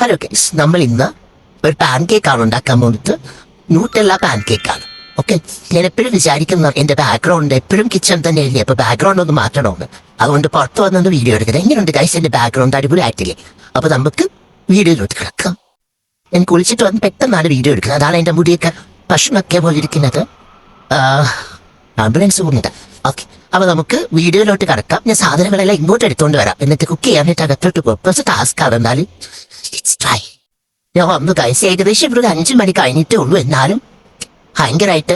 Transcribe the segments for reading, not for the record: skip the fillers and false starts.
Hello guys, നമ്മൾ ഇന്ന് ഒരു പാൻ കേക്കാണ് ഉണ്ടാക്കാൻ പോകുന്നത്. ന്യൂട്ടെല്ല പാൻ കേക്കാണ്. ഓക്കെ, ഞാൻ എപ്പോഴും വിചാരിക്കുന്ന എന്റെ ബാക്ക്ഗ്രൗണ്ട് എപ്പോഴും കിച്ചൺ തന്നെ ഇല്ലേ, അപ്പൊ ബാക്ക്ഗ്രൗണ്ട് ഒന്ന് മാറ്റണമെന്ന്. അതുകൊണ്ട് പുറത്ത് വന്നൊന്ന് വീഡിയോ എടുക്കുന്നത്. എങ്ങനെയുണ്ട് ഗൈസ് എന്റെ ബാക്ക്ഗ്രൗണ്ട്? അടിപൊളി ആയിട്ടില്ലേ? അപ്പൊ നമുക്ക് വീഡിയോയിലോട്ട് കിടക്കാം. ഞാൻ കുളിച്ചിട്ട് വന്ന് പെട്ടെന്നാണ് വീഡിയോ എടുക്കുന്നത്. അതാണ് എന്റെ മുടിയൊക്കെ ഭക്ഷണമൊക്കെ പോലെ ഇരിക്കുന്നത്. ആംബുലൻസ് പോകുന്നുണ്ട്. ഓക്കെ, അപ്പൊ നമുക്ക് വീഡിയോയിലോട്ട് കിടക്കാം. ഞാൻ സാധനങ്ങളെല്ലാം ഇങ്ങോട്ട് എടുത്തോണ്ട് വരാം, എന്നിട്ട് കുക്ക് ചെയ്യാനായിട്ട് അകത്തോട്ട് പോകും. കുറച്ച് ടാസ്ക് ആണ്, എന്നാലും ട്രൈ. ഞാൻ വന്നു ഗൈസ്, ഏകദേശം ഇവിടെ ഒരു 5 മണി കഴിഞ്ഞിട്ടേ ഉള്ളൂ. എന്നാലും ഭയങ്കരമായിട്ട്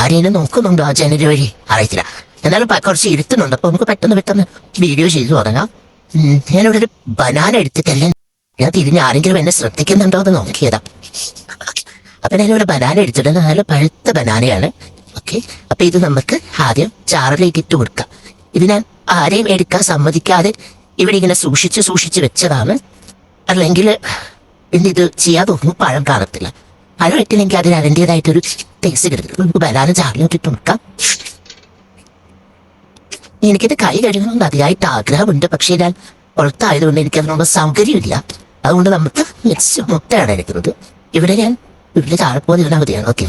ആരെയും നോക്കുന്നുണ്ടോ ആ ജനല് വഴി അറിയത്തില്ല. എന്നാലും കുറച്ച് ഇരുത്തുന്നുണ്ട്. അപ്പൊ നമുക്ക് പെട്ടെന്ന് വീഡിയോ ചെയ്തു തുടങ്ങാം. ഞാനിവിടെ ഒരു ബനാന എടുത്തിട്ടല്ലേ ഞാൻ തിരിഞ്ഞ് ആരെങ്കിലും എന്നെ ശ്രദ്ധിക്കുന്നുണ്ടോ എന്ന് നോക്കിയതാ. അപ്പൊ ഞാനിവിടെ ബനാന എടുത്തിട്ട് നല്ല പഴുത്ത ബനാനയാണ്. ഓക്കെ, അപ്പൊ ഇത് നമുക്ക് ആദ്യം ചാറിലേക്ക് ഇട്ട് കൊടുക്കാം. ഇത് ഞാൻ ആരെയും എടുക്കാൻ സമ്മതിക്കാതെ ഇവിടെ ഇങ്ങനെ സൂക്ഷിച്ച് വെച്ചതാണ്. അല്ലെങ്കിൽ ഇത് ചെയ്യാതൊന്നും പഴം കാണത്തില്ല. പഴം ഇട്ടില്ലെങ്കിൽ അതിന് അതിൻ്റെതായിട്ടൊരു ടേസ്റ്റ് കിട്ടും. നമുക്ക് ബനാന ചാറിലോട്ട് ഇട്ട് കൊടുക്കാം. എനിക്കിത് കൈ കഴുകണമെന്ന് അതിയായിട്ട് ആഗ്രഹമുണ്ട്, പക്ഷേ ഞാൻ പുറത്തായതുകൊണ്ട് എനിക്ക് അതിനുള്ള സൗകര്യമില്ല. അതുകൊണ്ട് നമുക്ക് നെക്സ്റ്റ് മുട്ടയാണ് എടുക്കുന്നത്. ഇവിടെ ഞാൻ ഇവിടെ താഴെപ്പോലെ ഇവിടെ മതിയാണ്. ഓക്കെ,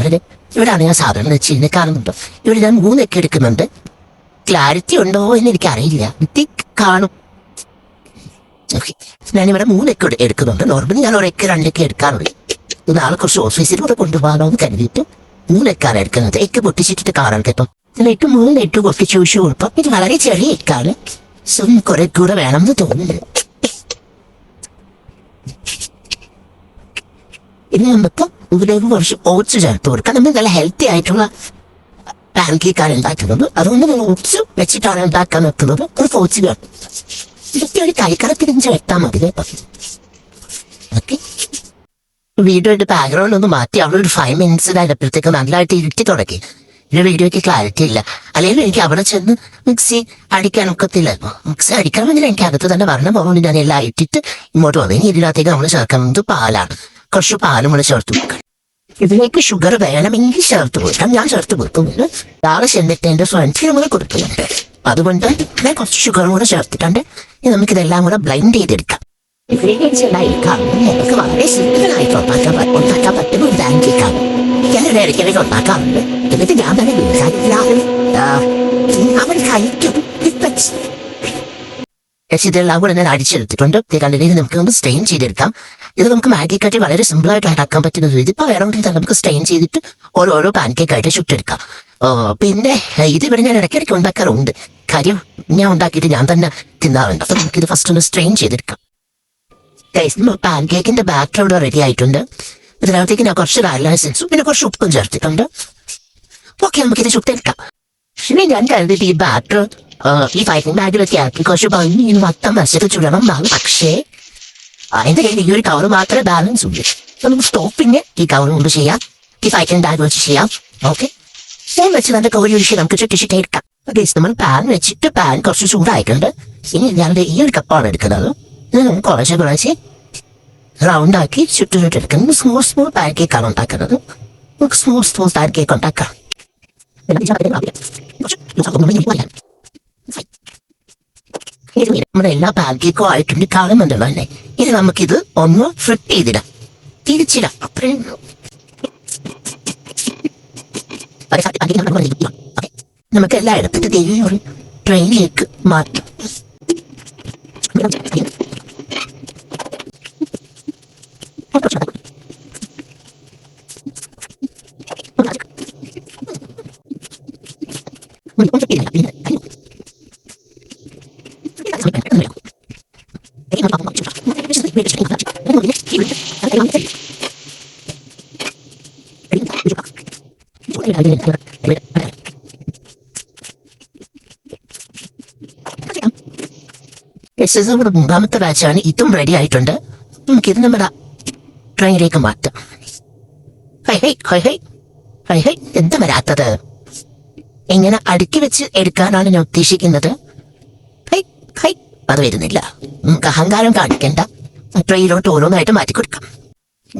ഇവിടെയാണ് ഞാൻ സാധനം വെച്ച് കാണുന്നുണ്ടോ? ഇവിടെ ഞാൻ 3 എഗ് എടുക്കുന്നുണ്ട്. ക്ലാരിറ്റി ഉണ്ടോ എന്ന് എനിക്കറിയില്ല, കാണും. ഓക്കെ, ഞാനിവിടെ 3 എഗ് എടുക്കുന്നുണ്ട്. നോർമലി ഞാൻ 1 എഗ് 2 എഗ് എടുക്കാറുണ്ട്. നാളെ കുറച്ച് ഓഫീസിലൂടെ കൊണ്ടുപോകാനോ എന്ന് കരുതിയിട്ട് 3 എഗ്ഗാണ് എടുക്കുന്നത്. എഗ് പൊട്ടിച്ചിട്ട് കാണാൻ കേട്ടോ. എന്നിട്ട് 3 എഗ് പൊട്ടിച്ച് ഒഴിച്ചു കൊടുക്കാം. ഇത് വളരെ ചെറിയ എഗ്ഗാണ്. സോ കുറെ കൂടെ വേണമെന്ന് തോന്നുന്നു. ഇനി നമുക്ക് ഇതിലേക്ക് കുറച്ച് ഓട്സ് ചേർത്ത് കൊടുക്കാം. നമ്മൾ നല്ല ഹെൽത്തി ആയിട്ടുള്ള പാൻ കേക്കാണ് ഉണ്ടാക്കുന്നത്. അതുകൊണ്ട് നമ്മൾ ഓട്സ് വെച്ചിട്ടാണ് ഉണ്ടാക്കാൻ വെക്കുന്നത്. ഒരു ഓട്സ് വേണം. ഇതൊക്കെ ഒരു കൈക്കറത്തിരിഞ്ച് വെട്ടാൻ മതി കേട്ടോ. ഓക്കെ, വീഡിയോയുടെ ബാക്ക്ഗ്രൗണ്ട് ഒന്ന് മാറ്റി അവിടെ ഒരു 5 മിനിറ്റ്സ് കഴിഞ്ഞപ്പോഴത്തേക്ക് നല്ലതായിട്ട് ഇരുട്ടി തുടങ്ങി. ഇതിന്റെ വീഡിയോയ്ക്ക് ക്ലാരിറ്റി ഇല്ല. അല്ലെങ്കിൽ എനിക്ക് അവിടെ ചെന്ന് മിക്സി അടിക്കാനൊക്കത്തില്ലായിരുന്നു. മിക്സി അടിക്കണമെങ്കിൽ എനിക്ക് അകത്ത് തന്നെ വരണം. അതുകൊണ്ട് ഞാൻ എല്ലാം ഇട്ടിട്ട് ഇങ്ങോട്ട് വന്നു. ഇനി ഇതിനകത്തേക്ക് നമ്മൾ ചേർക്കുന്നത് പാലാണ്. കുറച്ച് പാലും കൂടെ ചേർത്ത് കൊടുക്കണം. ഇതിലേക്ക് ഷുഗർ വേണമെങ്കിൽ ചേർത്ത് കൊടുക്കാം. ഞാൻ ചേർത്ത് കൊടുക്കുന്നില്ല. നാളെ ചെന്നിട്ട് എന്റെ ഫ്രണ്ട്സിനും കൂടെ കൊടുക്കുന്നുണ്ട്. അതുകൊണ്ട് ഞാൻ കുറച്ച് ഷുഗറും കൂടെ ചേർത്തിട്ടുണ്ട്. ഇനി നമുക്കിതെല്ലാം കൂടെ ബ്ലെൻഡ് ചെയ്തെടുക്കാം. നമുക്ക് വളരെ സിമ്പിളായിട്ട് ഉണ്ടാക്കാൻ പറ്റുന്ന ഒരു പാൻ കേക്കാണ്. ഞാനിവിടെ ഇടയ്ക്കിടയ്ക്ക് ഉണ്ടാക്കാറുണ്ട്. എന്നിട്ട് ഞാൻ തന്നെ അവർ കഴിക്കും. ഇതെല്ലാം കൂടെ ഞാൻ അടിച്ചെടുത്തിട്ടുണ്ട്. കണ്ടിട്ട് നമുക്ക് സ്റ്റെയിൻ ചെയ്തെടുക്കാം. ഇത് നമുക്ക് മാഗി കട്ടി വളരെ സിമ്പിളായിട്ട് ഉണ്ടാക്കാൻ പറ്റുന്ന രീതി. ഇപ്പൊ വേണമെങ്കിൽ നമുക്ക് സ്റ്റെയിൻ ചെയ്തിട്ട് ഓരോ പാൻ കേക്കായിട്ട് ചുട്ടെടുക്കാം. പിന്നെ ഇതിവിടെ ഞാൻ ഇടയ്ക്കിടയ്ക്ക് ഉണ്ടാക്കാറുണ്ട്. കാര്യം ഞാൻ ഉണ്ടാക്കിയിട്ട് ഞാൻ തന്നെ തിന്നാറുണ്ട്. അപ്പൊ നമുക്കിത് ഫസ്റ്റ് ഒന്ന് സ്ട്രെയിൻ ചെയ്തെടുക്കാം. പാൻ കേക്കിന്റെ ബാറ്റർ ഇവിടെ റെഡി ആയിട്ടുണ്ട്. ഇതിനകത്തേക്ക് ഞാൻ കുറച്ച് വാനില എസൻസും പിന്നെ കുറച്ച് ഉപ്പും ചേർത്തിട്ടുണ്ട്. ഓക്കെ, നമുക്കിത് ചുട്ടെടുക്കാം. ഇനി ഞാൻ കരുതിയിട്ട് ഈ ബാറ്റർ ഈ ഫൈറ്റിംഗ് ബാഗിലൊക്കെ ആക്കി കുറച്ച് ഭംഗി മൊത്തം വശത്ത് ചുടണം എന്നാണ്. പക്ഷേ എന്റെ കയ്യിൽ ഈ ഒരു കവർ മാത്രമേ ബാലൻസ് ഉള്ളൂ. നമുക്ക് സ്റ്റോപ്പിങ് ഈ കവർ കൊണ്ട് ചെയ്യാം, ഈ ഫൈറ്റിംഗ് ബാഗ് വെച്ച് ചെയ്യാം. ഓക്കെ, ഞാൻ വെച്ച് നല്ല കോരി ഒഴിച്ച് നമുക്ക് ചുട്ടിച്ചിട്ടെടുക്കാം. നമ്മൾ പാൻ വെച്ചിട്ട് പാൻ കുറച്ച് ചൂടായിട്ടുണ്ട്. ഇനി ഞാൻ്റെ ഈ ഒരു കപ്പാണ് എടുക്കുന്നത്. കുറച്ച് റൗണ്ട് ആക്കി ചുട്ടിട്ടെടുക്കുന്നത്. സ്മൂൾ പാൻ കേക്കാണ് ഉണ്ടാക്കുന്നത്. നമുക്ക് സ്മൂൾ പാൻ കേക്ക് ഉണ്ടാക്കാം. നമ്മുടെ എല്ലാ പാൻ കേക്കും ആയിട്ടുണ്ട്, കാണുന്നുണ്ടല്ലോ അല്ലേ? ഇനി നമുക്കിത് ഒന്ന് ഫ്ലിപ്പ് ചെയ്തിടാം, തിരിച്ചിടാം. അത്രയും നമുക്ക് എല്ലാം എടുത്തിട്ട് ഒരു ട്രെയിനിലേക്ക് മാറ്റാം. മൂന്നാമത്തെ ബാച്ചാണ്. ഇതും റെഡി ആയിട്ടുണ്ട്. നമുക്കിത് നമ്മുടെ ട്രെയിനിലേക്ക് മാറ്റാം. എന്താ വരാത്തത്? എങ്ങനെ അടുക്കി വെച്ച് എടുക്കാനാണ് ഞാൻ ഉദ്ദേശിക്കുന്നത്. അത് വരുന്നില്ല. നമുക്ക് അഹങ്കാരം കാണിക്കേണ്ട. ട്രെയിനിലോട്ട് ഓരോന്നായിട്ട് മാറ്റി കൊടുക്കാം.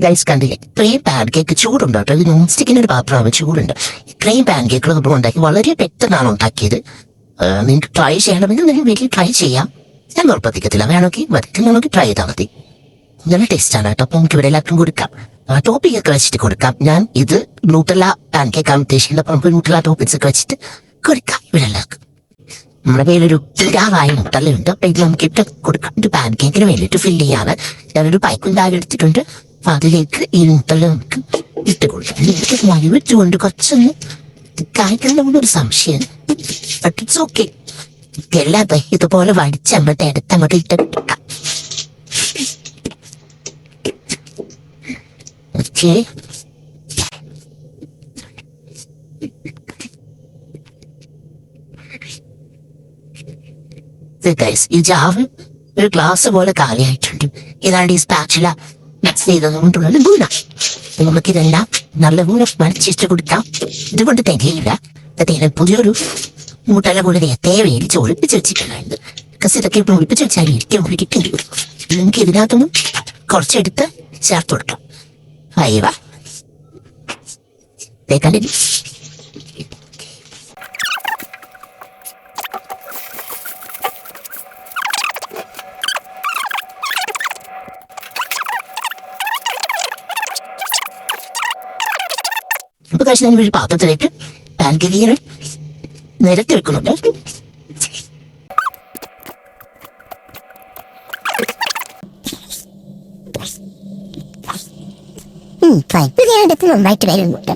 ഗൈസ് കണ്ടില്ലേ, ഇത്രയും പാൻ കേക്ക് ചൂടുണ്ട് കേട്ടോ. ഇത് നോൺ സ്റ്റിക്കിന്റെ ഒരു പാത്രമാണ്, ചൂടുണ്ട്. ഇത്രയും പാൻ കേക്കുകൾ ഉണ്ടാക്കി വളരെ പെട്ടെന്നാണ് ഉണ്ടാക്കിയത്. നിങ്ങൾക്ക് ട്രൈ ചെയ്യണമെങ്കിൽ നിങ്ങൾ വീട്ടിൽ ട്രൈ ചെയ്യാം. ഞാൻ നിർബന്ധിക്കത്തില്ല, വേണമെങ്കിൽ മറ്റൊക്കെ ട്രൈ ചെയ്താൽ മതി. നല്ല ടേസ്റ്റാണ് കേട്ടോ. അപ്പോൾ നമുക്ക് ഇവിടെ എല്ലാവർക്കും കൊടുക്കാം. ടോപ്പിംഗ് ഒക്കെ വെച്ചിട്ട് കൊടുക്കാം. ഞാൻ ഇത് ന്യൂട്രല്ല പാൻ കേക്ക് ആണ് ഉദ്ദേശിക്കുന്നത്. അപ്പോൾ നമുക്ക് ന്യൂട്രല്ല ടോപ്പിങ്സ് ഒക്കെ വെച്ചിട്ട് കൊടുക്കാം ഇവിടെ എല്ലാവർക്കും. നമ്മുടെ കയ്യിലൊരു രാവായ ന്യൂട്രലുണ്ട്. അപ്പോൾ ഇത് നമുക്ക് ഇട്ട് കൊടുക്കാം. ഒരു പാൻ കേക്കിന് വേണ്ടിയിട്ട് ഫില്ല് ചെയ്യാൻ ഞാനൊരു പൈപ്പും താഴെ എടുത്തിട്ടുണ്ട്. അപ്പം അതിലേക്ക് ഈ ന്യൂട്രല് നമുക്ക് ഇട്ട് കൊടുക്കാം. എനിക്ക് മഴ വെച്ചുകൊണ്ട് കുറച്ചൊന്ന് കായ്ക്കണമെന്നൊരു സംശയം, ബട്ട് ഇറ്റ്സ് ഓക്കെ. എല്ലാതെ ഇതുപോലെ വടിച്ചങ്ങോട്ട് എടുത്തങ്ങോട്ട് ഇട്ടെടുക്കാം. ഓക്കെ, ഈ ജാവ് ഒരു ഗ്ലാസ് പോലെ കാലിയായിട്ടുണ്ട്. ഇതാണ് ഈ സ്പാച്ചുല മിക്സ് ചെയ്തതുകൊണ്ടുള്ള ഗുണം. നമുക്കിതെല്ലാം നല്ലപോലെ മണിച്ചിട്ട് കൊടുക്കാം. ഇതുകൊണ്ട് തികയില്ല. അതിന് പുതിയൊരു മൂട്ടല പോലെ നേരത്തെ മേടിച്ച് ഒളിപ്പിച്ച് വെച്ചിട്ടുണ്ടായിരുന്നു. ബിക്കോസ് ഇതൊക്കെ ഇപ്പം ഒളിപ്പിച്ച് വെച്ചാൽ ഇരിക്കും ഒഴിക്കേണ്ടി വരും. നമുക്ക് ഇതിനകത്തൊന്നും കുറച്ചെടുത്ത് ചേർത്ത് കൊടുക്കാം. അയവ തേക്കാൻ്റെ ഇപ്പൊ കഴിച്ച് ഞാൻ ഒരു പാത്രത്തിലേക്ക് പാൻ കേക്ക് നിരത്തി വെക്കുന്നുണ്ട്. പൈപ്പ് ഞാനെടുത്ത് നന്നായിട്ട് വരുന്നുണ്ട്.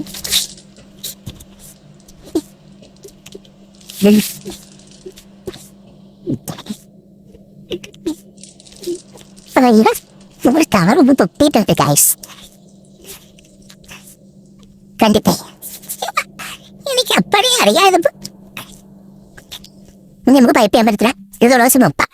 നമ്മൾ കവർ ഒന്ന് തൊട്ടിട്ടുണ്ട് ഗൈസ്. കണ്ടിട്ടേ എനിക്ക് അപ്പഴേ അറിയാതെ നമുക്ക് പൈപ്പ് ചെയ്യാൻ പറ്റത്തില്ല. ഇത് ഒരു ദിവസം നോക്കാം.